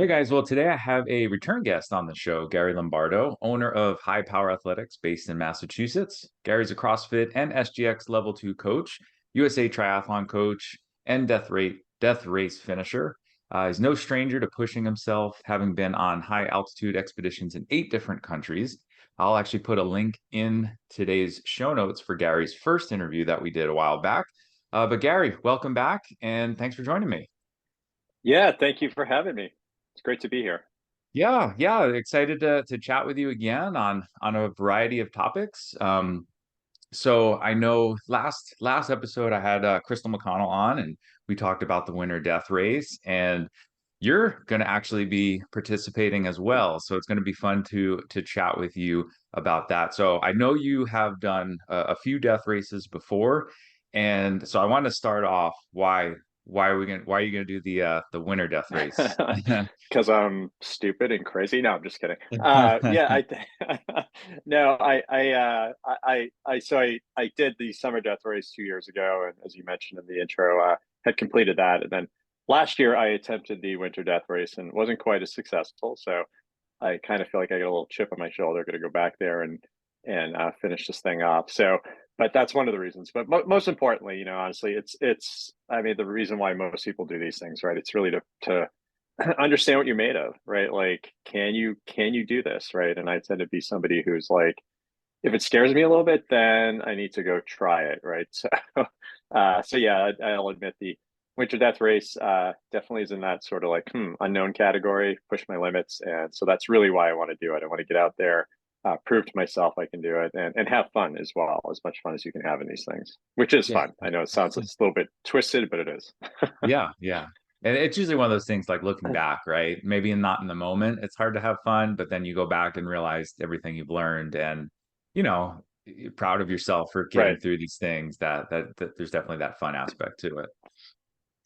Hey guys, well, today I have a return guest on the show, Gary Lombardo, owner of High Power Athletics based in Massachusetts. Gary's a CrossFit and SGX Level 2 coach, USA Triathlon coach, and death race finisher. He's no stranger to pushing himself, having been on high altitude expeditions in 8 different countries. I'll actually put a link in today's show notes for Gary's first interview that we did a while back. But Gary, welcome back, and thanks for joining me. Yeah, thank you for having me. It's great to be here. Yeah, excited to chat with you again on a variety of topics. So I know last episode I had Crystal McConnell on, and we talked about the winter death race, and you're going to actually be participating as well. So it's going to be fun to chat with you about that. So I know you have done a few death races before, and so I want to start off why are you gonna do the winter death race? Because I'm stupid and crazy. No, I'm just kidding. Yeah, no, I did the summer death race 2 years ago, and as you mentioned in the intro, had completed that, and then last year I attempted the winter death race and wasn't quite as successful. So I kind of feel like I got a little chip on my shoulder. Going to go back there and finish this thing off. So, but that's one of the reasons. But most importantly, honestly, it's. I mean, the reason why most people do these things, right? It's really to understand what you're made of, right? Like, can you do this, right? And I tend to be somebody who's like, if it scares me a little bit, then I need to go try it, right? So yeah, I'll admit the winter death race definitely is in that sort of like unknown category, push my limits, and so that's really why I want to do it. I want to get out there, prove to myself I can do it, and have fun as well, as much fun as you can have in these things, which is Yeah. fun. I know it sounds a little bit twisted, but it is. Yeah. And it's usually one of those things like looking back, right? Maybe not in the moment, it's hard to have fun, but then you go back and realize everything you've learned and, you're proud of yourself for getting Right. through these things that there's definitely that fun aspect to it.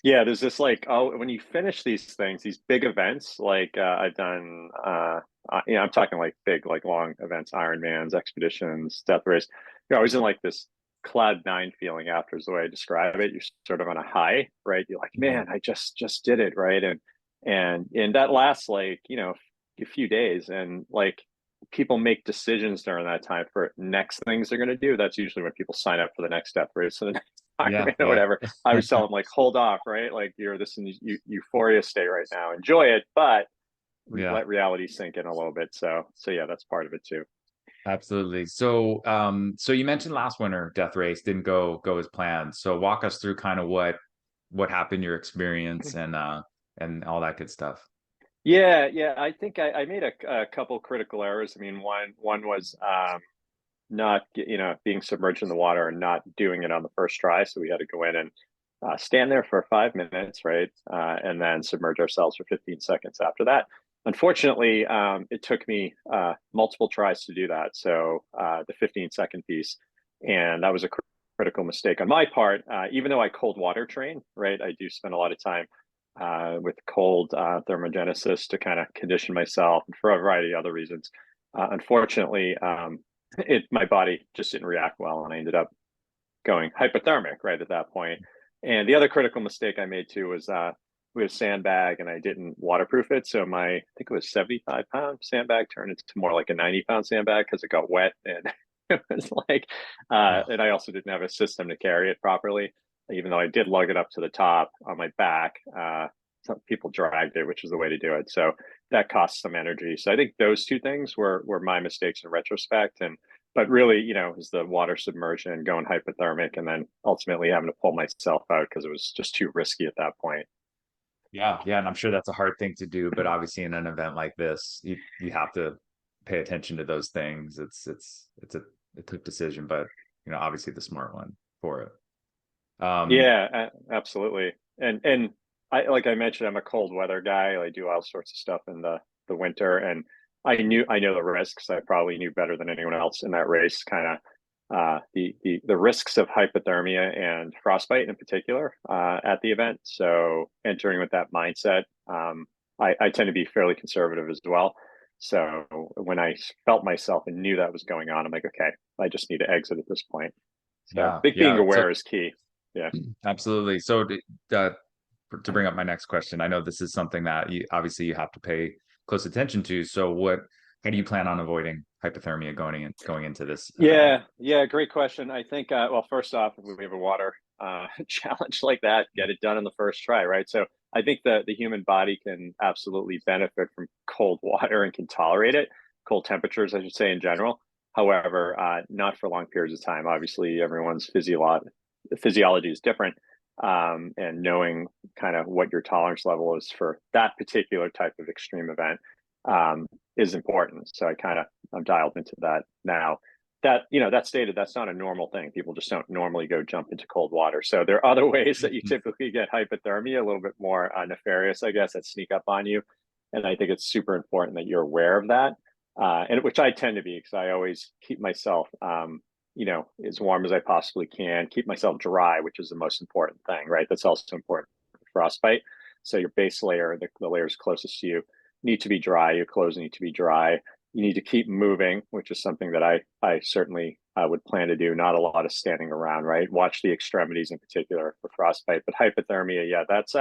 Yeah, there's this like, oh, when you finish these things, these big events, like I've done, I'm talking like big, like long events, Ironmans, expeditions, death race. You're always in like this cloud nine feeling after is the way I describe it. You're sort of on a high, right? You're like, Mhm. man, I just did it, right? And that lasts like, a few days, and like people make decisions during that time for next things they're going to do. That's usually when people sign up for the next death race, so the next Yeah, Ironman or yeah. whatever. I always tell them like, hold off, right? Like you're this in euphoria state right now, enjoy it, but Yeah, let reality sink in a little bit. So yeah, that's part of it too. absolutely. So you mentioned last winter death race didn't go as planned. So walk us through kind of what happened, your experience and all that good stuff. Yeah. I think I made a couple critical errors. I mean, one was not being submerged in the water and not doing it on the first try. So we had to go in and stand there for 5 minutes, right, and then submerge ourselves for 15 seconds after that. Unfortunately, it took me multiple tries to do that. So the 15-second piece, and that was a critical mistake on my part. Even though I cold water train, right, I do spend a lot of time with cold thermogenesis to kind of condition myself, and for a variety of other reasons. Unfortunately, my body just didn't react well, and I ended up going hypothermic right at that point. And the other critical mistake I made too was we had a sandbag and I didn't waterproof it. So I think it was 75-pound sandbag turned into more like a 90-pound sandbag because it got wet. And it was like, Oh, and I also didn't have a system to carry it properly, even though I did lug it up to the top on my back. Some people dragged it, which is the way to do it. So that costs some energy. So I think those two things were my mistakes in retrospect. And but really, is the water submersion, going hypothermic, and then ultimately having to pull myself out because it was just too risky at that point. yeah, and I'm sure that's a hard thing to do, but obviously in an event like this, you have to pay attention to those things. It's a tough decision, but obviously the smart one for it. Um, Yeah, absolutely. And I, like I mentioned, I'm a cold weather guy. I do all sorts of stuff in the winter, and I know the risks. I probably knew better than anyone else in that race, kind of the risks of hypothermia and frostbite in particular at the event. So entering with that mindset, I tend to be fairly conservative as well. So when I felt myself and knew that was going on, I'm like, okay, I just need to exit at this point. So yeah, being yeah. So aware is key. Yeah. absolutely. So to bring up my next question. I know this is something that you obviously you have to pay close attention to. So how do you plan on avoiding hypothermia going into this event? Yeah, great question. I think well, first off, if we have a water challenge like that, get it done in the first try, right? So I think the human body can absolutely benefit from cold water and can tolerate it, cold temperatures, I should say, in general. However, not for long periods of time. Obviously, everyone's physiology is different, and knowing kind of what your tolerance level is for that particular type of extreme event is important. So I'm dialed into that now. That stated, that's not a normal thing. People just don't normally go jump into cold water. So there are other ways that you typically get hypothermia, a little bit more nefarious, I guess, that sneak up on you. And I think it's super important that you're aware of that, and which I tend to be, because I always keep myself, as warm as I possibly can, keep myself dry, which is the most important thing, right? That's also important for frostbite. So your base layer, the layers closest to you, need to be dry. Your clothes need to be dry. You need to keep moving, which is something that I certainly would plan to do. Not a lot of standing around, right? Watch the extremities in particular for frostbite. But hypothermia, yeah, that's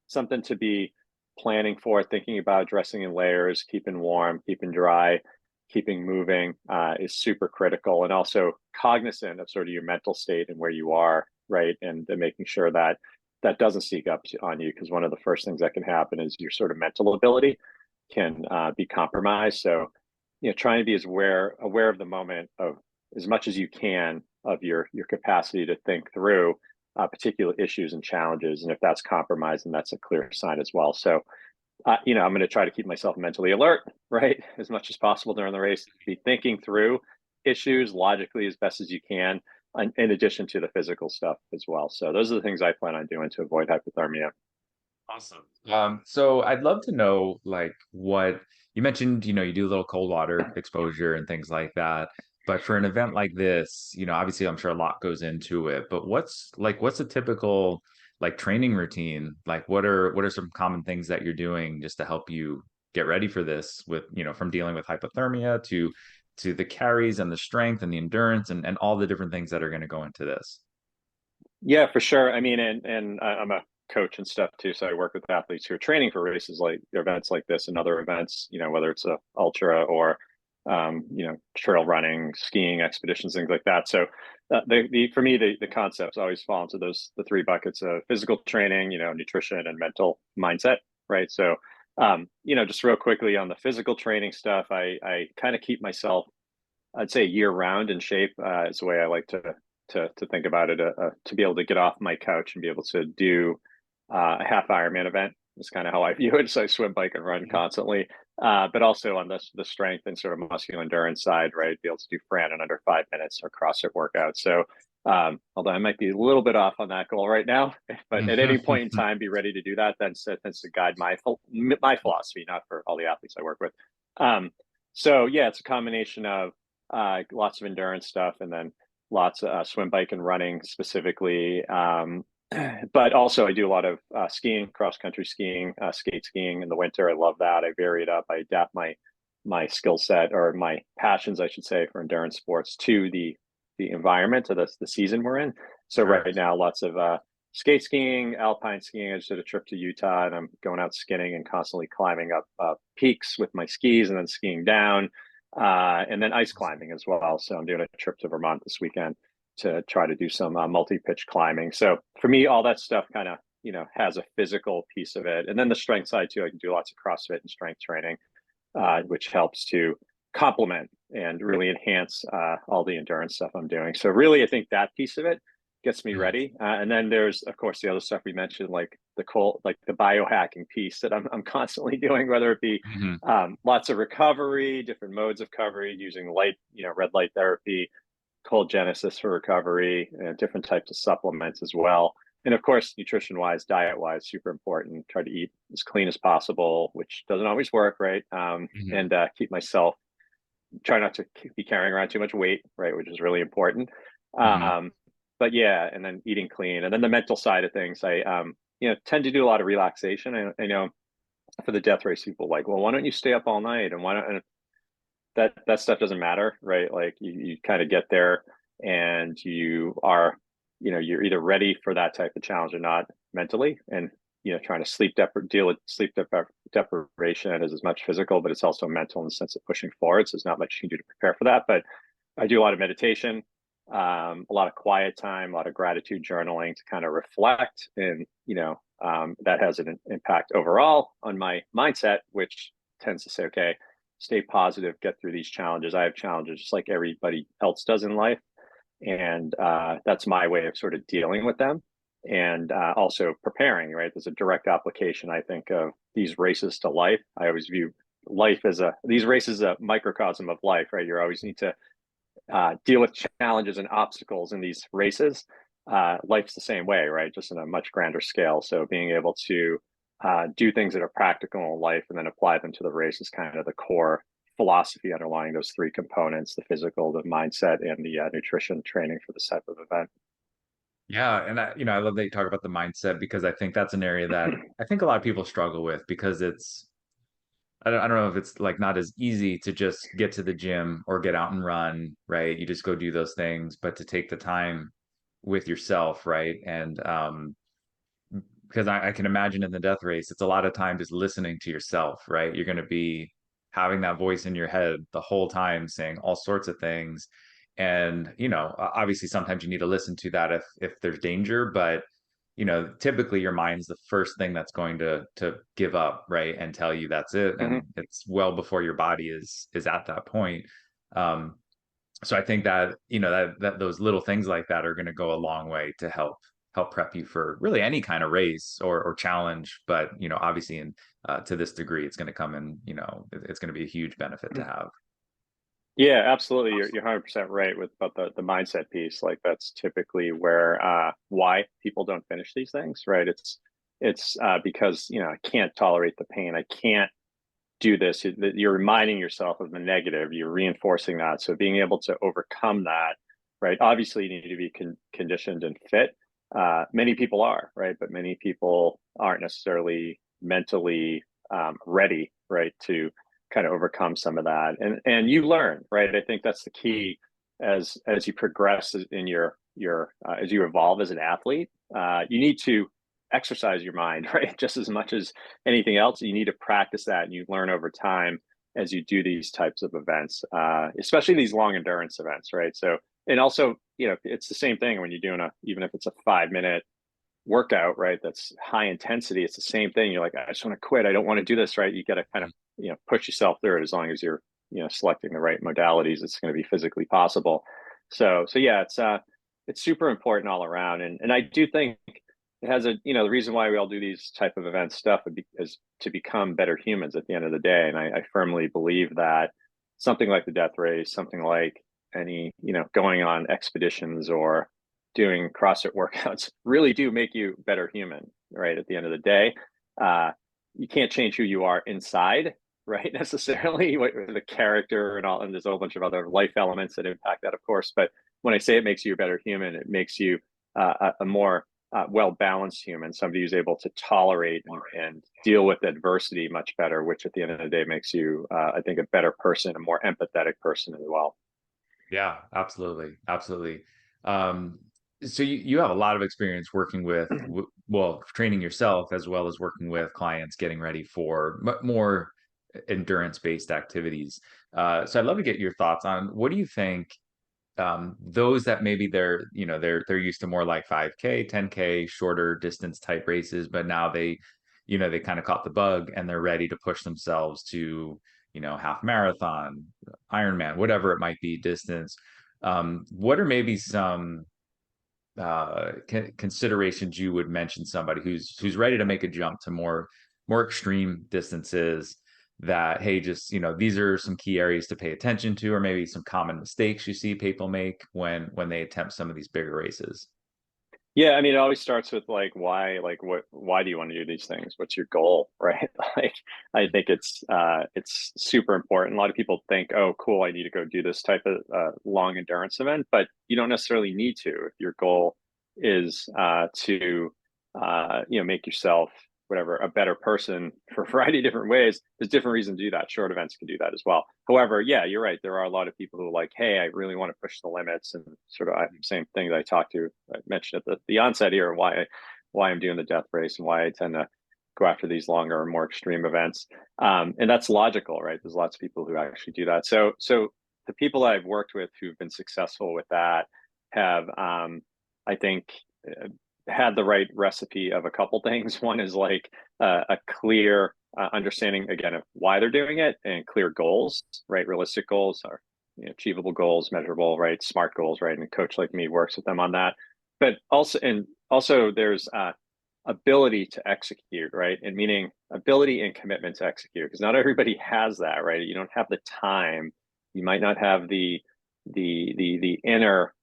something to be planning for, thinking about, dressing in layers, keeping warm, keeping dry, keeping moving is super critical. And also cognizant of sort of your mental state and where you are, right? And making sure that that doesn't sneak up on you, because one of the first things that can happen is your sort of mental ability can be compromised. So, trying to be as aware of the moment, of as much as you can, of your capacity to think through particular issues and challenges. And if that's compromised, then that's a clear sign as well. So, I'm going to try to keep myself mentally alert, right, as much as possible during the race. Be thinking through issues logically as best as you can, in addition to the physical stuff as well. So those are the things I plan on doing to avoid hypothermia. Awesome. So I'd love to know, like, what you mentioned, you do a little cold water exposure and things like that. But for an event like this, obviously I'm sure a lot goes into it, but what's a typical like training routine? Like what are some common things that you're doing just to help you get ready for this with, from dealing with hypothermia to the carries and the strength and the endurance and all the different things that are going to go into this. Yeah, for sure. I mean, and I'm a coach and stuff too, so I work with athletes who are training for races like events like this and other events. Whether it's a ultra or trail running, skiing expeditions, things like that. So for me the concepts always fall into the three buckets of physical training, nutrition, and mental mindset, right? So just real quickly on the physical training stuff, I kind of keep myself, I'd say, year round in shape. Is the way I like to think about it. To be able to get off my couch and be able to do a half Ironman event is kind of how I view it. So I swim, bike, and run constantly, but also on the strength and sort of muscular endurance side, right? Be able to do Fran in under 5 minutes or CrossFit workout. So although I might be a little bit off on that goal right now, but at any point in time, be ready to do that. That's to guide my philosophy, not for all the athletes I work with. So yeah, it's a combination of lots of endurance stuff, and then lots of swim, bike, and running specifically. But also I do a lot of skiing, cross country skiing, skate skiing in the winter. I love that. I vary it up. I adapt my skill set, or my passions, I should say, for endurance sports to the environment of the season we're in. So Sure. right now, lots of skate skiing, alpine skiing. I just did a trip to Utah, and I'm going out skinning and constantly climbing up peaks with my skis, and then skiing down, and then ice climbing as well. So I'm doing a trip to Vermont this weekend to try to do some multi-pitch climbing. So for me, all that stuff kind of, has a physical piece of it. And then the strength side too, I can do lots of CrossFit and strength training, which helps to complement and really enhance all the endurance stuff I'm doing. So really, I think that piece of it gets me ready. And then there's, of course, the other stuff we mentioned, like the biohacking piece that I'm constantly doing, whether it be lots of recovery, different modes of recovery, using light, red light therapy, cold genesis for recovery, and different types of supplements as well. And of course, nutrition wise, diet wise, super important. Try to eat as clean as possible, which doesn't always work, right? And keep myself, try not to be carrying around too much weight, right? Which is really important. But yeah, and then eating clean. And then the mental side of things, I tend to do a lot of relaxation. I know for the death race, people like, well, why don't you stay up all night? And why don't, and that stuff doesn't matter, right? Like you kind of get there, and you are, you're either ready for that type of challenge or not mentally. And trying to deal with deprivation. It is as much physical, but it's also mental in the sense of pushing forward. So there's not much you can do to prepare for that. But I do a lot of meditation, a lot of quiet time, a lot of gratitude journaling to kind of reflect. And, that has an impact overall on my mindset, which tends to say, okay, stay positive, get through these challenges. I have challenges just like everybody else does in life. And that's my way of sort of dealing with them. And also preparing, right? There's a direct application, I think, of these races to life. I always view life as these races a microcosm of life, right? You always need to deal with challenges and obstacles in these races. Life's the same way, right? Just in a much grander scale. So being able to do things that are practical in life and then apply them to the race is kind of the core philosophy underlying those three components: the physical, the mindset, and the nutrition training for this type of event. Yeah, and I love that you talk about the mindset because I think that's an area that I think a lot of people struggle with because I don't know if it's like not as easy to just get to the gym or get out and run, right? You just go do those things, but to take the time with yourself, right? And because I can imagine in the death race, it's a lot of time just listening to yourself, right? You're going to be having that voice in your head the whole time saying all sorts of things. And, obviously sometimes you need to listen to that if there's danger, but typically your mind's the first thing that's going to give up, right? And tell you that's it. Mm-hmm. And it's well before your body is at that point. Um, so I think that, that those little things like that are going to go a long way to help prep you for really any kind of race or challenge. But, obviously to this degree, it's going to come in, it's going to be a huge benefit to have. Yeah, absolutely. You're 100% right with about the mindset piece. Like that's typically where why people don't finish these things, right? It's because I can't tolerate the pain. I can't do this. You're reminding yourself of the negative. You're reinforcing that. So being able to overcome that, right? Obviously, you need to be conditioned and fit. Many people are, right? But many people aren't necessarily mentally ready, right, to kind of overcome some of that. And you learn, right? I think that's the key as you progress in your as you evolve as an athlete. You need to exercise your mind, right? Just as much as anything else, you need to practice that, and you learn over time as you do these types of events, especially these long endurance events, right? So, and also, it's the same thing when you're doing even if it's a 5 minute workout, right? That's high intensity. It's the same thing. You're like, I just want to quit. I don't want to do this, right? You got to kind of, push yourself through it. As long as you're, selecting the right modalities, it's going to be physically possible. So yeah, it's super important all around. And I do think it has the reason why we all do these type of event stuff is to become better humans at the end of the day. And I firmly believe that something like the death race, something like any, going on expeditions or doing CrossFit workouts really do make you a better human, right? At the end of the day, you can't change who you are inside, right? Necessarily, the character and all, and there's a whole bunch of other life elements that impact that, of course. But when I say it makes you a better human, it makes you a more well-balanced human, somebody who's able to tolerate and deal with adversity much better, which at the end of the day makes you, I think, a better person, a more empathetic person as well. Yeah, absolutely. Absolutely. So you have a lot of experience working with, well, training yourself as well as working with clients getting ready for more endurance-based activities. So I'd love to get your thoughts on what do you think those that maybe they're used to more like 5K, 10K, shorter distance type races, but now they kind of caught the bug and they're ready to push themselves to, half marathon, Ironman, whatever it might be distance. What are maybe some considerations you would mention somebody who's ready to make a jump to more extreme distances that, hey, just these are some key areas to pay attention to, or maybe some common mistakes you see people make when they attempt some of these bigger races? Yeah, I mean, it always starts with why do you want to do these things? What's your goal, right? Like, I think it's super important. A lot of people think, oh, cool, I need to go do this type of long endurance event, but you don't necessarily need to. If your goal is to make yourself whatever a better person for a variety of different ways, there's different reasons to do that. Short events can do that as well. However, yeah, you're right. There are a lot of people who are like, hey, I really want to push the limits, and sort of same thing that I mentioned at the onset here, why why I'm doing the death race and why I tend to go after these longer and more extreme events. And that's logical, right? There's lots of people who actually do that. So the people I've worked with who've been successful with that have, I think, had the right recipe of a couple things. One is like a clear understanding again of why they're doing it, and clear goals, right? Realistic goals are, achievable goals, measurable, right? Smart goals, right? And a coach like me works with them on that. But also there's ability to execute, right? And meaning ability and commitment to execute, because not everybody has that, right? You don't have the time. You might not have the inner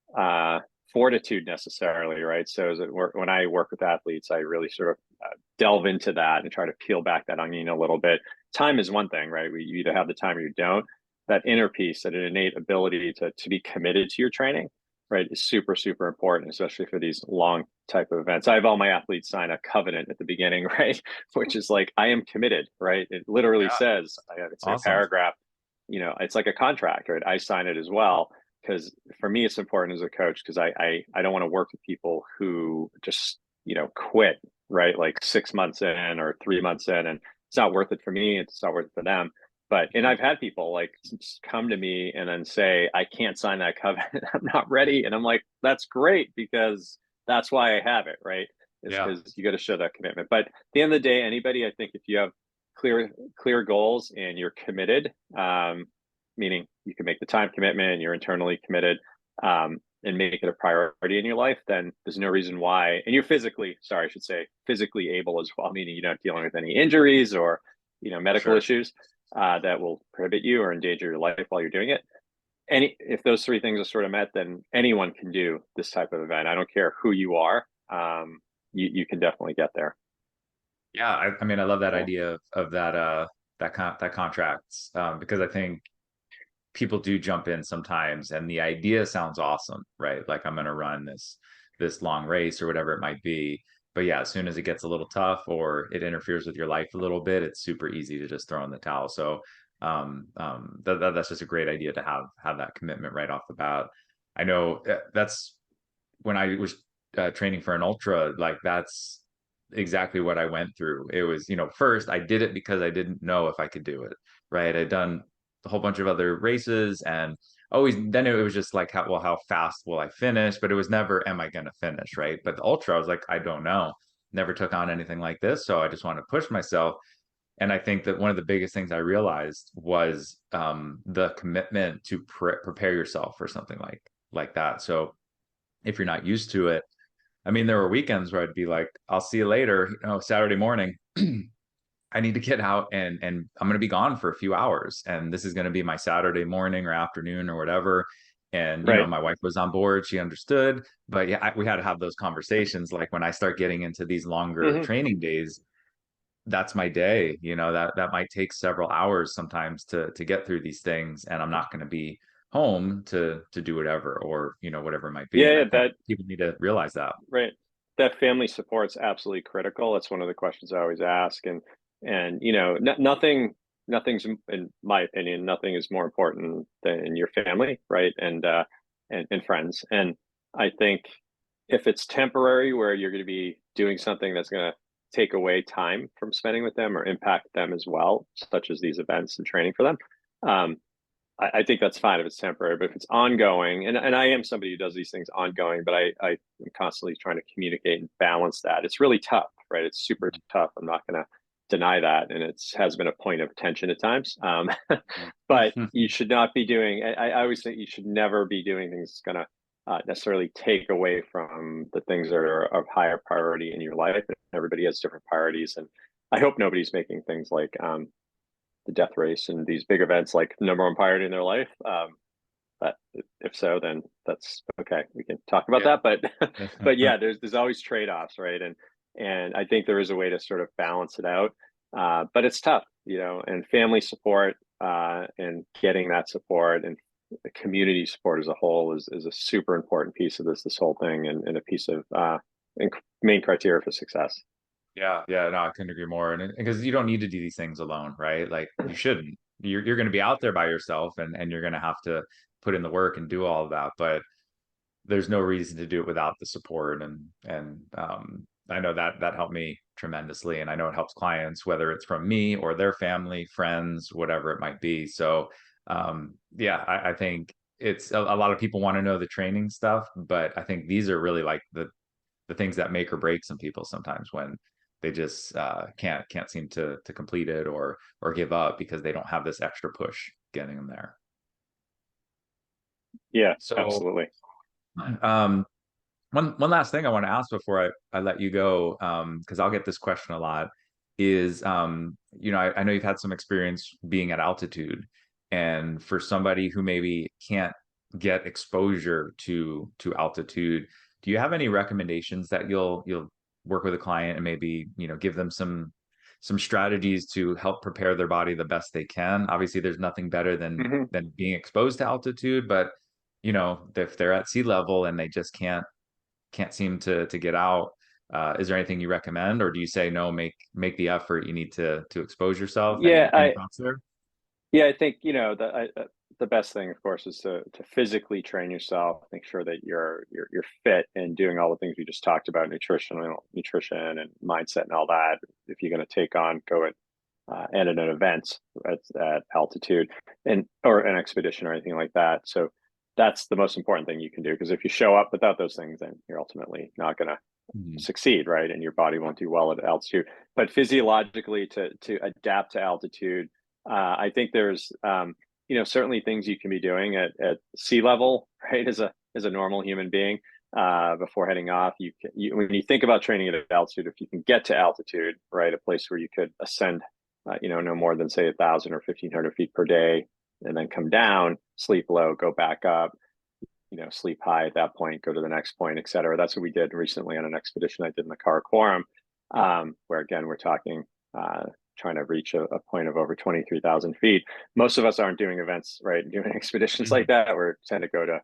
fortitude necessarily, right? So when I work with athletes, I really sort of delve into that and try to peel back that onion a little bit. Time is one thing, right? You either have the time or you don't. That inner piece, that innate ability to be committed to your training, right, is super, super important, especially for these long type of events. I have all my athletes sign a covenant at the beginning, right? Which is like, I am committed, right? It literally Yeah. says, it's like a Awesome. paragraph, it's like a contract, right? I sign it as well. Because for me, it's important as a coach, because I don't want to work with people who just, quit, right? Like 6 months in or 3 months in, and it's not worth it for me. It's not worth it for them. And I've had people like come to me and then say, I can't sign that covenant. I'm not ready. And I'm like, that's great, because that's why I have it, right? Is Yeah. because you got to show that commitment. But at the end of the day, anybody, I think if you have clear goals and you're committed, meaning you can make the time commitment and you're internally committed, and make it a priority in your life, then there's no reason why. And you're I should say physically able as well, meaning you're not dealing with any injuries or, medical Sure. issues that will prohibit you or endanger your life while you're doing it. If those three things are sort of met, then anyone can do this type of event. I don't care who you are. You can definitely get there. Yeah. I mean, I love that Yeah. idea of that contracts, because I think people do jump in sometimes and the idea sounds awesome, right? Like I'm going to run this long race or whatever it might be. But yeah, as soon as it gets a little tough or it interferes with your life a little bit, it's super easy to just throw in the towel. So that's just a great idea to have that commitment right off the bat. I know that's when I was training for an ultra, like that's exactly what I went through. It was, first I did it because I didn't know if I could do it, right? I'd done a whole bunch of other races and always then it was just like how fast will I finish? But it was never am I gonna finish, right? But the ultra, I was like, I don't know. Never took on anything like this. So I just want to push myself. And I think that one of the biggest things I realized was the commitment to prepare yourself for something like that. So if you're not used to it, I mean, there were weekends where I'd be like, I'll see you later, Saturday morning. I need to get out and I'm going to be gone for a few hours. And this is going to be my Saturday morning or afternoon or whatever. And, Right. my wife was on board. She understood. But yeah, we had to have those conversations. Like when I start getting into these longer Mm-hmm. training days, that's my day. That might take several hours sometimes to get through these things. And I'm not going to be home to do whatever or, whatever it might be. Yeah, And I yeah, think people need to realize that. right. That family support's absolutely critical. That's one of the questions I always ask. And nothing's, in my opinion, nothing is more important than your family, right? And friends. And I think if it's temporary, where you're going to be doing something that's going to take away time from spending with them or impact them as well, such as these events and training for them, um, I think that's fine if it's temporary. But if it's ongoing, and I am somebody who does these things ongoing, but I am constantly trying to communicate and balance that. It's really tough, right? It's super tough. I'm not going to deny that, and it has been a point of tension at times. But you should not be doing. I always think you should never be doing things that's going to necessarily take away from the things that are of higher priority in your life. Everybody has different priorities, and I hope nobody's making things like the death race and these big events like the number one priority in their life. But if so, then that's okay. We can talk about Yeah. that. But yeah, there's always trade offs, right? And I think there is a way to sort of balance it out. But it's tough, and family support and getting that support and the community support as a whole is a super important piece of this whole thing, and a piece of main criteria for success. Yeah, yeah, no, I couldn't agree more. And because you don't need to do these things alone, right? Like you shouldn't. You're going to be out there by yourself, and you're going to have to put in the work and do all of that. But there's no reason to do it without the support and I know that that helped me tremendously, and I know it helps clients, whether it's from me or their family, friends, whatever it might be. So, yeah, I think it's a lot of people want to know the training stuff, but I think these are really like the things that make or break some people sometimes when they just can't seem to complete it or give up because they don't have this extra push getting them there. Yeah, So, absolutely. um, one last thing I want to ask before I let you go, because I'll get this question a lot, is I know you've had some experience being at altitude, and for somebody who maybe can't get exposure to altitude, do you have any recommendations that you'll work with a client and maybe give them some strategies to help prepare their body the best they can? Obviously, there's nothing better Hmm. than being exposed to altitude, but if they're at sea level and they just can't seem to get out. Is there anything you recommend, or do you say no? Make the effort. You need to expose yourself. Yeah, Any thoughts there? I think the best thing, of course, is to physically train yourself. Make sure that you're fit and doing all the things we just talked about, nutrition and mindset and all that. If you're going to go at an event at altitude or an expedition or anything like that. So that's the most important thing you can do, because if you show up without those things, then you're ultimately not going to Mhm. succeed, right? And your body won't do well at altitude. But physiologically, to adapt to altitude, I think there's certainly things you can be doing at sea level, right? As a normal human being, before heading off, when you think about training at altitude, if you can get to altitude, right, a place where you could ascend, no more than say 1,000 or 1,500 feet per day, and then come down, sleep low, go back up, sleep high at that point, go to the next point, et cetera. That's what we did recently on an expedition I did in the Karakoram, where again, we're talking trying to reach a point of over 23,000 feet. Most of us aren't doing events, right? Doing expeditions like Mhm. that. We tend to go to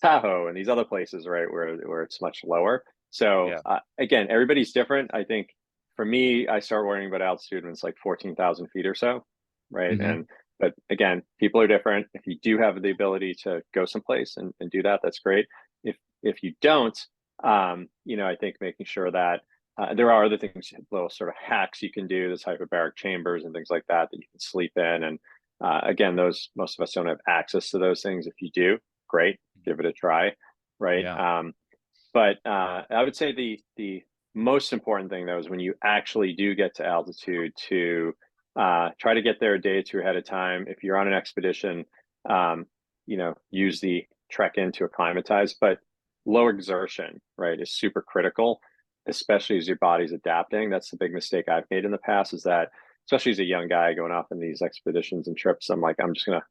Tahoe and these other places, right, where it's much lower. So Yeah. again, everybody's different. I think for me, I start worrying about altitude when it's like 14,000 feet or so, right? Hmm. But again, people are different. If you do have the ability to go someplace and do that, that's great. If you don't, I think making sure that there are other things, little sort of hacks you can do, this hyperbaric chambers and things like that you can sleep in. And again, those most of us don't have access to those things. If you do, great, give it a try, right? Yeah. But I would say the most important thing though is when you actually do get to altitude to try to get there a day or two ahead of time. If you're on an expedition, use the trek in to acclimatize, but low exertion, right, is super critical, especially as your body's adapting. That's the big mistake I've made in the past, is that especially as a young guy going off in these expeditions and trips, I'm just gonna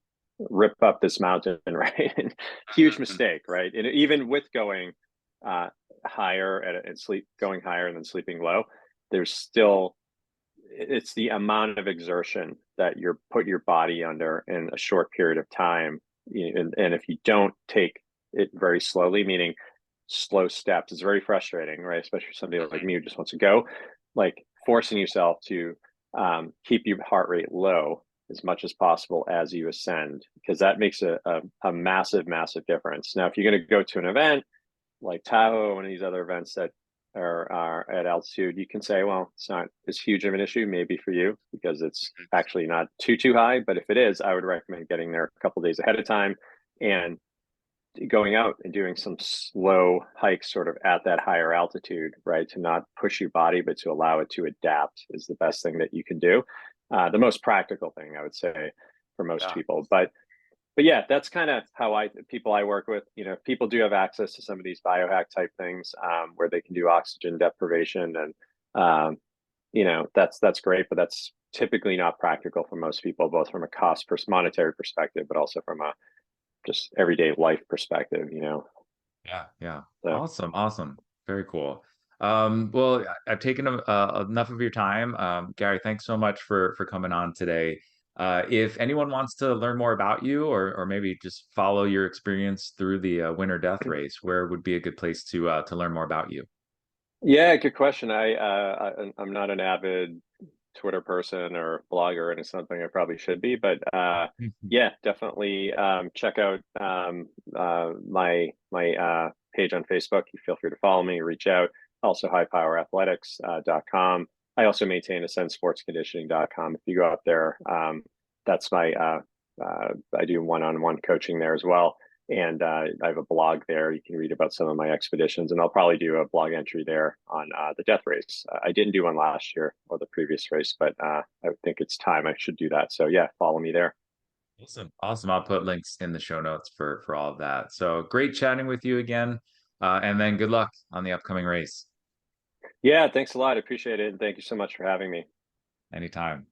rip up this mountain, right? Huge Mhm. mistake, right? And even with going uh, higher and sleep, going higher and then sleeping low, there's still it's the amount of exertion that you're put your body under in a short period of time. And if you don't take it very slowly, meaning slow steps, it's very frustrating, right? Especially for somebody like me who just wants to go, like forcing yourself to keep your heart rate low as much as possible as you ascend, because that makes a massive, massive difference. Now, if you're going to go to an event like Tahoe and these other events that are at altitude, you can say, well, it's not as huge of an issue maybe for you because it's actually not too high. But if it is, I would recommend getting there a couple days ahead of time and going out and doing some slow hikes sort of at that higher altitude, right? To not push your body, but to allow it to adapt is the best thing that you can do. The most practical thing, I would say, for most Yeah. people. But yeah, that's kind of how people I work with, people do have access to some of these biohack type things, where they can do oxygen deprivation, and that's great, but that's typically not practical for most people, both from a monetary perspective, but also from a just everyday life perspective. Yeah. Yeah. So Awesome. Awesome. Very cool. Well, I've taken enough of your time. Gary, thanks so much for coming on today. If anyone wants to learn more about you or maybe just follow your experience through the win or death race, where would be a good place to learn more about you? yeah, good question. I'm not an avid Twitter person or blogger, and it's something I probably should be. But yeah, definitely check out my page on Facebook. You feel free to follow me, reach out. also highpowerathletics.com. I also maintain ascendsportsconditioning.com. If you go up there, that's my, I do one-on-one coaching there as well. And I have a blog there. You can read about some of my expeditions, and I'll probably do a blog entry there on the death race. I didn't do one last year or the previous race, but I think it's time I should do that. So yeah, follow me there. Awesome. I'll put links in the show notes for all of that. So great chatting with you again. And then good luck on the upcoming race. Yeah, thanks a lot. I appreciate it. And thank you so much for having me. Anytime.